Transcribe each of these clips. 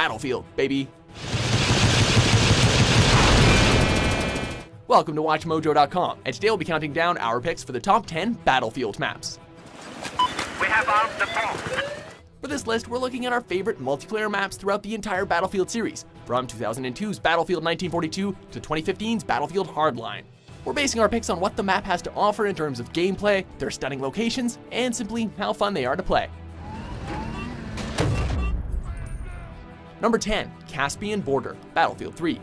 Battlefield, baby. Welcome to WatchMojo.com, and today we'll be counting down our picks for the top 10 Battlefield maps. We have armed the bomb. For this list, we're looking at our favorite multiplayer maps throughout the entire Battlefield series, from 2002's Battlefield 1942 to 2015's Battlefield Hardline. We're basing our picks on what the map has to offer in terms of gameplay, their stunning locations, and simply how fun they are to play. Number 10, Caspian Border, Battlefield 3.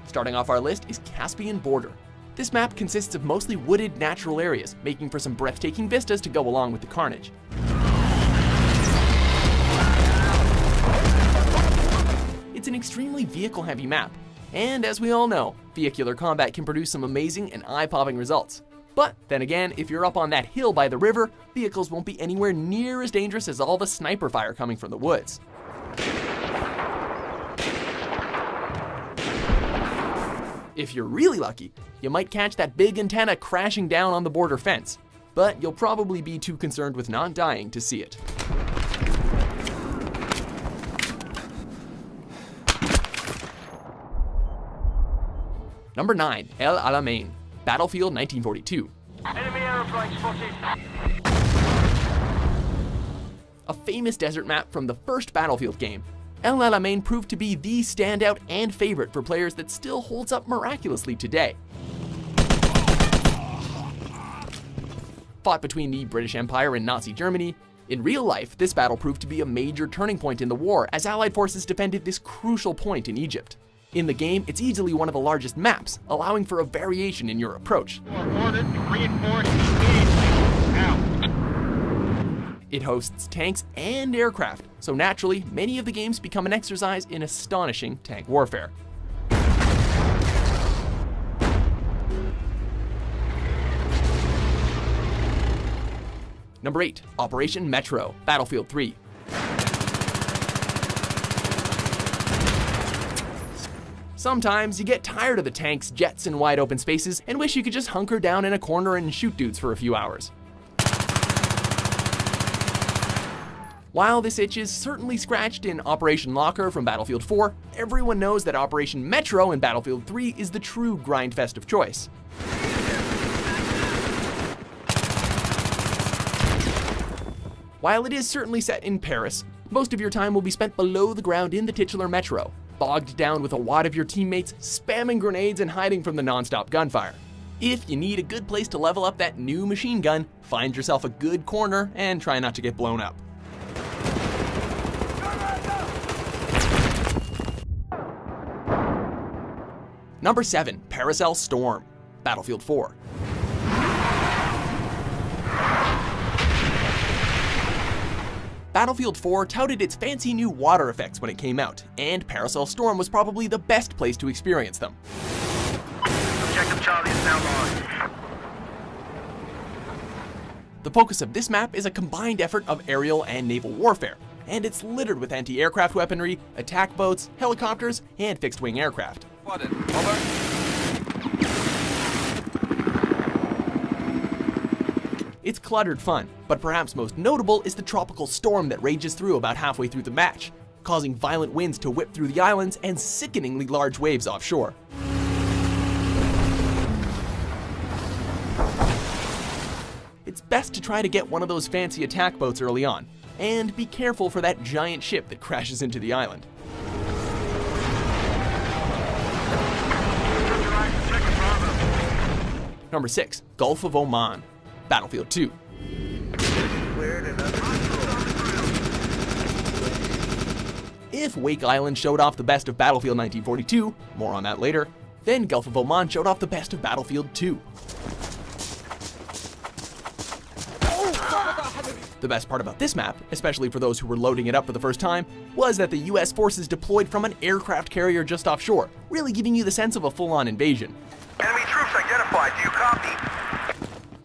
Starting off our list is Caspian Border. This map consists of mostly wooded natural areas, making for some breathtaking vistas to go along with the carnage. It's an extremely vehicle-heavy map, and as we all know, vehicular combat can produce some amazing and eye-popping results. But then again, if you're up on that hill by the river, vehicles won't be anywhere near as dangerous as all the sniper fire coming from the woods. If you're really lucky, you might catch that big antenna crashing down on the border fence, but you'll probably be too concerned with not dying to see it. Number 9, El Alamein, Battlefield 1942. Enemy aeroplane spotted. A famous desert map from the first Battlefield game, El Alamein proved to be the standout and favorite for players that still holds up miraculously today. Fought between the British Empire and Nazi Germany, in real life, this battle proved to be a major turning point in the war as Allied forces defended this crucial point in Egypt. In the game, it's easily one of the largest maps, allowing for a variation in your approach. It hosts tanks and aircraft, so naturally, many of the games become an exercise in astonishing tank warfare. Number 8, Operation Metro, Battlefield 3. Sometimes you get tired of the tanks, jets, and wide open spaces and wish you could just hunker down in a corner and shoot dudes for a few hours. While this itch is certainly scratched in Operation Locker from Battlefield 4, everyone knows that Operation Metro in Battlefield 3 is the true grindfest of choice. While it is certainly set in Paris, most of your time will be spent below the ground in the titular Metro, bogged down with a wad of your teammates, spamming grenades and hiding from the non-stop gunfire. If you need a good place to level up that new machine gun, find yourself a good corner and try not to get blown up. Number 7, Paracel Storm, Battlefield 4. Battlefield 4 touted its fancy new water effects when it came out, and Paracel Storm was probably the best place to experience them. Objective Charlie is now lost. The focus of this map is a combined effort of aerial and naval warfare, and it's littered with anti-aircraft weaponry, attack boats, helicopters, and fixed-wing aircraft. Spotted. Over. It's cluttered fun, but perhaps most notable is the tropical storm that rages through about halfway through the match, causing violent winds to whip through the islands and sickeningly large waves offshore. It's best to try to get one of those fancy attack boats early on, and be careful for that giant ship that crashes into the island. Number 6, Gulf of Oman, Battlefield 2. If Wake Island showed off the best of Battlefield 1942, more on that later, then Gulf of Oman showed off the best of Battlefield 2. The best part about this map, especially for those who were loading it up for the first time, was that the US forces deployed from an aircraft carrier just offshore, really giving you the sense of a full-on invasion. Enemy troops identified. Do you copy?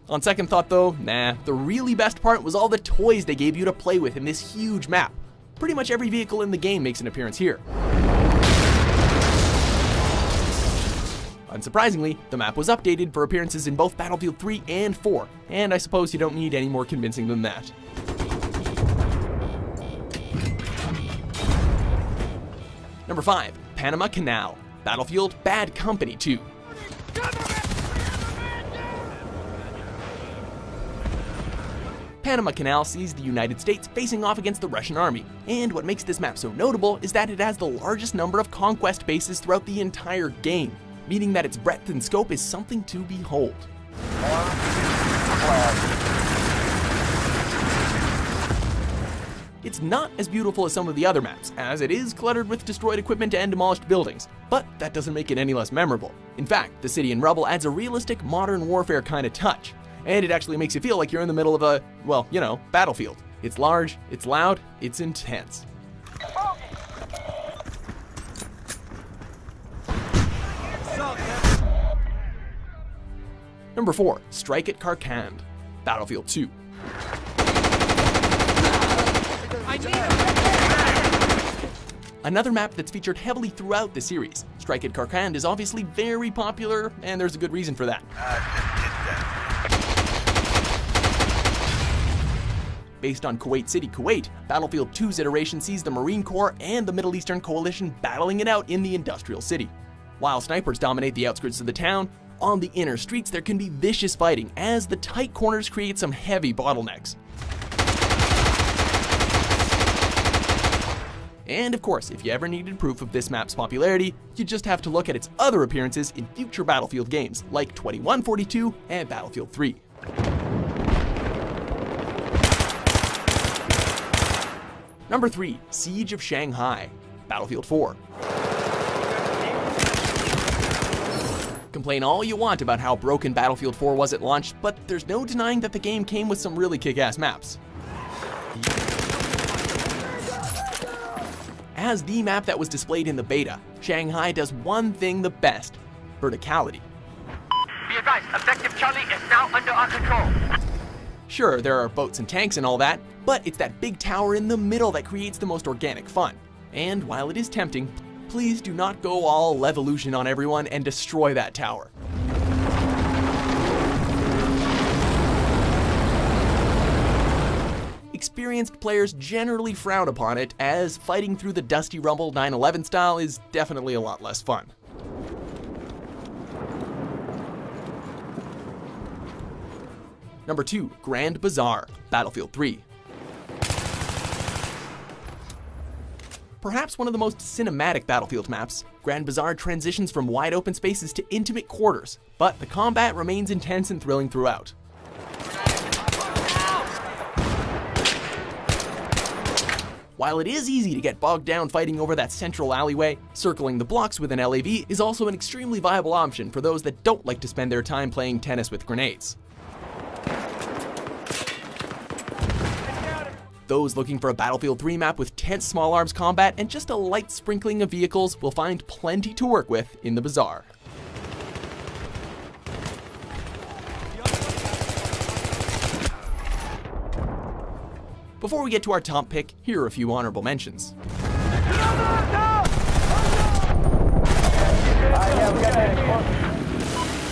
On second thought though, nah, the really best part was all the toys they gave you to play with in this huge map. Pretty much every vehicle in the game makes an appearance here. Unsurprisingly, the map was updated for appearances in both Battlefield 3 and 4, and I suppose you don't need any more convincing than that. Number 5, Panama Canal, Battlefield Bad Company 2. Panama Canal sees the United States facing off against the Russian army, and what makes this map so notable is that it has the largest number of conquest bases throughout the entire game, meaning that its breadth and scope is something to behold. It's not as beautiful as some of the other maps, as it is cluttered with destroyed equipment and demolished buildings, but that doesn't make it any less memorable. In fact, the city in rubble adds a realistic modern warfare kind of touch, and it actually makes you feel like you're in the middle of a, well, you know, battlefield. It's large, it's loud, it's intense. Number 4, Strike at Karkand, Battlefield 2. Another map that's featured heavily throughout the series. Strike at Karkand is obviously very popular, and there's a good reason for that. Based on Kuwait City, Kuwait, Battlefield 2's iteration sees the Marine Corps and the Middle Eastern Coalition battling it out in the industrial city. While snipers dominate the outskirts of the town, on the inner streets there can be vicious fighting as the tight corners create some heavy bottlenecks. And of course, if you ever needed proof of this map's popularity, you just have to look at its other appearances in future Battlefield games like 2142 and Battlefield 3. Number 3, Siege of Shanghai, Battlefield 4. Complain all you want about how broken Battlefield 4 was at launch, but there's no denying that the game came with some really kick-ass maps. As the map that was displayed in the beta, Shanghai does one thing the best: verticality. Be advised, Objective Charlie is now under our control. Sure, there are boats and tanks and all that, but it's that big tower in the middle that creates the most organic fun. And while it is tempting, please do not go all Levolution on everyone and destroy that tower. Experienced players generally frown upon it, as fighting through the dusty rumble 9/11 style is definitely a lot less fun. Number 2, Grand Bazaar, Battlefield 3. Perhaps one of the most cinematic Battlefield maps, Grand Bazaar transitions from wide open spaces to intimate quarters, but the combat remains intense and thrilling throughout. While it is easy to get bogged down fighting over that central alleyway, circling the blocks with an LAV is also an extremely viable option for those that don't like to spend their time playing tennis with grenades. Those looking for a Battlefield 3 map with tense small arms combat and just a light sprinkling of vehicles will find plenty to work with in the Bazaar. Before we get to our top pick, here are a few honorable mentions.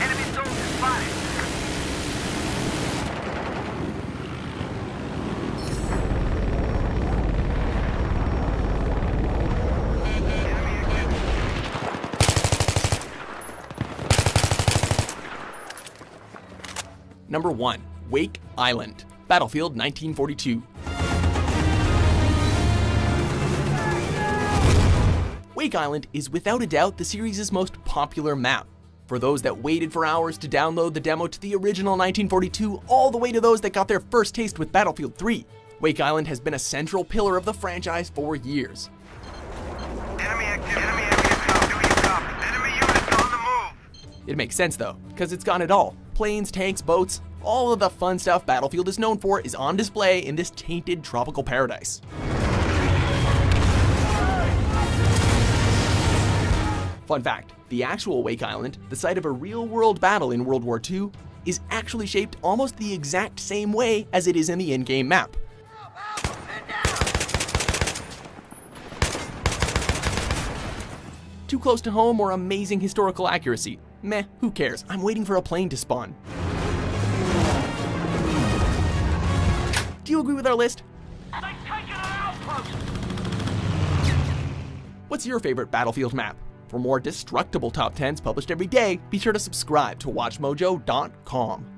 Enemy soldiers spotted. Number 1, Wake Island, Battlefield 1942. Wake Island is without a doubt the series' most popular map. For those that waited for hours to download the demo to the original 1942, all the way to those that got their first taste with Battlefield 3, Wake Island has been a central pillar of the franchise for years. Enemy activity. Enemy activity. Do you copy? Enemy units on the move. It makes sense though, because it's got it all. Planes, tanks, boats, all of the fun stuff Battlefield is known for is on display in this tainted tropical paradise. Fun fact, the actual Wake Island, the site of a real-world battle in World War II, is actually shaped almost the exact same way as it is in the in-game map. Too close to home or amazing historical accuracy? Meh, who cares? I'm waiting for a plane to spawn. Do you agree with our list? They've taken our outpost. What's your favorite Battlefield map? For more destructible top 10s published every day, be sure to subscribe to WatchMojo.com.